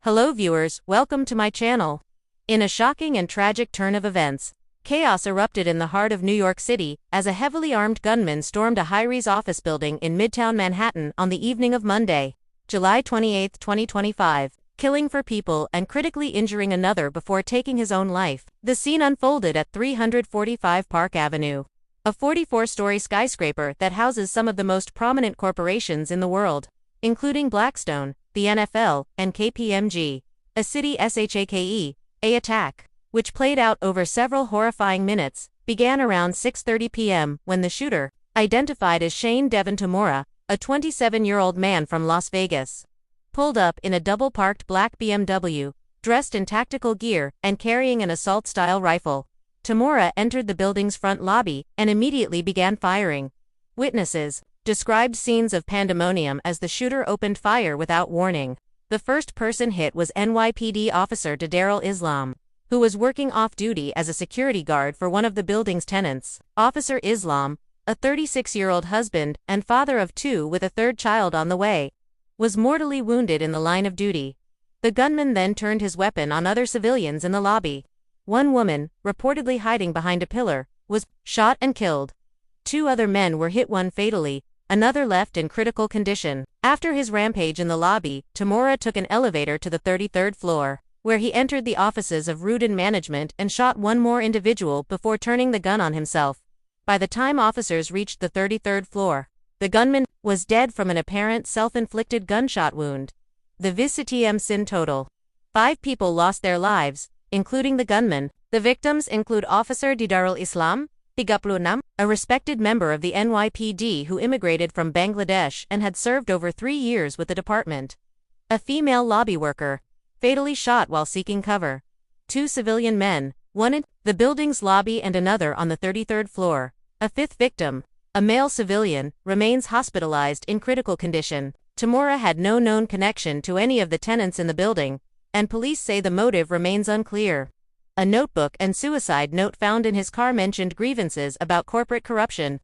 Hello viewers, welcome to my channel. In a shocking and tragic turn of events, chaos erupted in the heart of New York City as a heavily armed gunman stormed a high-rise office building in Midtown Manhattan on the evening of Monday, July 28, 2025, killing 4 people and critically injuring another before taking his own life. The scene unfolded at 345 Park Avenue, a 44-story skyscraper that houses some of the most prominent corporations in the world, including Blackstone, the NFL, and KPMG, a city SHAKE. A attack, which played out over several horrifying minutes, began around 6:30 p.m. when the shooter, identified as Shane Devon Tamora, a 27-year-old man from Las Vegas, pulled up in a double-parked black BMW, dressed in tactical gear and carrying an assault-style rifle. Tamora entered the building's front lobby and immediately began firing. Witnesses described scenes of pandemonium as the shooter opened fire without warning. The first person hit was NYPD officer Darrell Islam, who was working off-duty as a security guard for one of the building's tenants. Officer Islam, a 36-year-old husband and father of 2 with a 3rd child on the way, was mortally wounded in the line of duty. The gunman then turned his weapon on other civilians in the lobby. One woman, reportedly hiding behind a pillar, was shot and killed. 2 other men were hit, one fatally, another left in critical condition. After his rampage in the lobby, Tamora took an elevator to the 33rd floor, where he entered the offices of Rudin Management and shot one more individual before turning the gun on himself. By the time officers reached the 33rd floor, the gunman was dead from an apparent self-inflicted gunshot wound. The VCTM sin total: 5 people lost their lives, including the gunman. The victims include Officer Darrell Islam, 36, a respected member of the NYPD who immigrated from Bangladesh and had served over 3 years with the department. A female lobby worker, fatally shot while seeking cover. 2 civilian men, one in the building's lobby and another on the 33rd floor. A 5th victim, a male civilian, remains hospitalized in critical condition. Tamora had no known connection to any of the tenants in the building, and police say the motive remains unclear. A notebook and suicide note found in his car mentioned grievances about corporate corruption,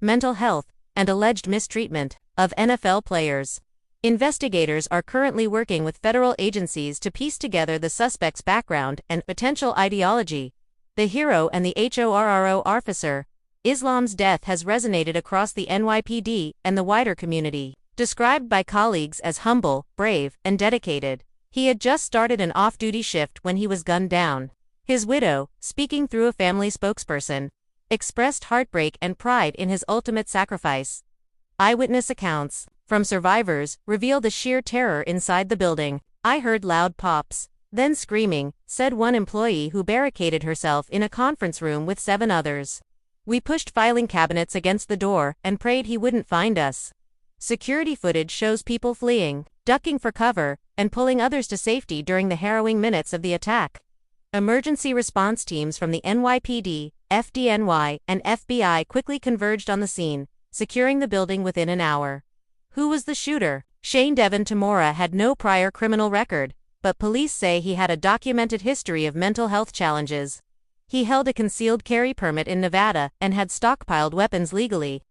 mental health, and alleged mistreatment of NFL players. Investigators are currently working with federal agencies to piece together the suspect's background and potential ideology. The hero and the HORRO officer, Islam's death has resonated across the NYPD and the wider community. Described by colleagues as humble, brave, and dedicated, he had just started an off-duty shift when he was gunned down. His widow, speaking through a family spokesperson, expressed heartbreak and pride in his ultimate sacrifice. Eyewitness accounts from survivors reveal the sheer terror inside the building. "I heard loud pops, then screaming," said one employee who barricaded herself in a conference room with 7 others. "We pushed filing cabinets against the door and prayed he wouldn't find us." Security footage shows people fleeing, ducking for cover, and pulling others to safety during the harrowing minutes of the attack. Emergency response teams from the NYPD, FDNY, and FBI quickly converged on the scene, securing the building within an hour. Who was the shooter? Shane Devon Tamora had no prior criminal record, but police say he had a documented history of mental health challenges. He held a concealed carry permit in Nevada and had stockpiled weapons legally.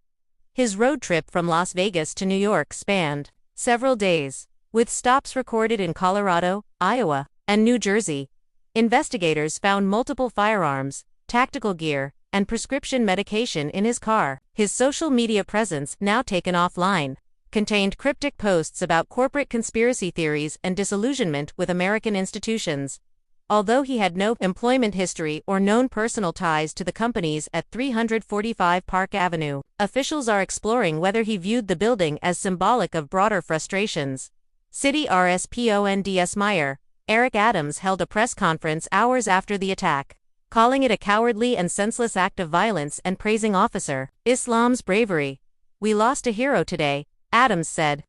His road trip from Las Vegas to New York spanned several days, with stops recorded in Colorado, Iowa, and New Jersey. Investigators found multiple firearms, tactical gear, and prescription medication in his car. His social media presence, now taken offline, contained cryptic posts about corporate conspiracy theories and disillusionment with American institutions. Although he had no employment history or known personal ties to the companies at 345 Park Avenue, officials are exploring whether he viewed the building as symbolic of broader frustrations. City RSPONDS Mayor Eric Adams held a press conference hours after the attack, calling it a cowardly and senseless act of violence and praising Officer Islam's bravery. "We lost a hero today," Adams said.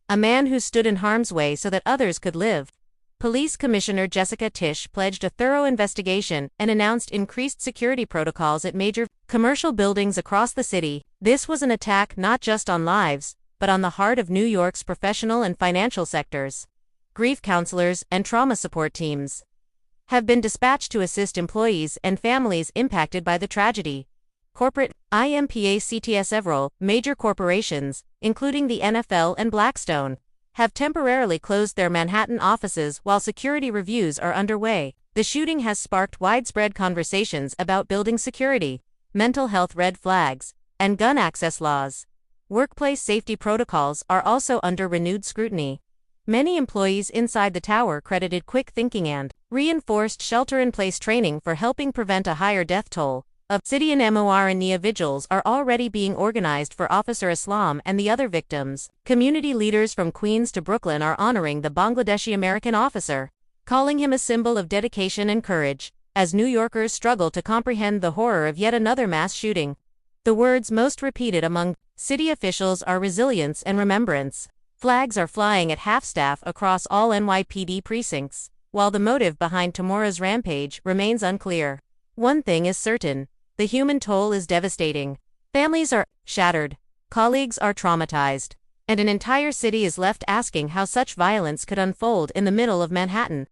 "A man who stood in harm's way so that others could live." Police Commissioner Jessica Tisch pledged a thorough investigation and announced increased security protocols at major commercial buildings across the city. This was an attack not just on lives, but on the heart of New York's professional and financial sectors. Grief counselors and trauma support teams have been dispatched to assist employees and families impacted by the tragedy. Corporate IMPACT several major corporations, including the NFL and Blackstone, have temporarily closed their Manhattan offices while security reviews are underway. The shooting has sparked widespread conversations about building security, mental health red flags, and gun access laws. Workplace safety protocols are also under renewed scrutiny. Many employees inside the tower credited quick thinking and reinforced shelter-in-place training for helping prevent a higher death toll. City and MOR and NIA vigils are already being organized for Officer Islam and the other victims. Community leaders from Queens to Brooklyn are honoring the Bangladeshi-American officer, calling him a symbol of dedication and courage, as New Yorkers struggle to comprehend the horror of yet another mass shooting. The words most repeated among city officials are resilience and remembrance. Flags are flying at half-staff across all NYPD precincts, while the motive behind tomorrow's rampage remains unclear. One thing is certain: the human toll is devastating. Families are shattered, colleagues are traumatized, and an entire city is left asking how such violence could unfold in the middle of Manhattan.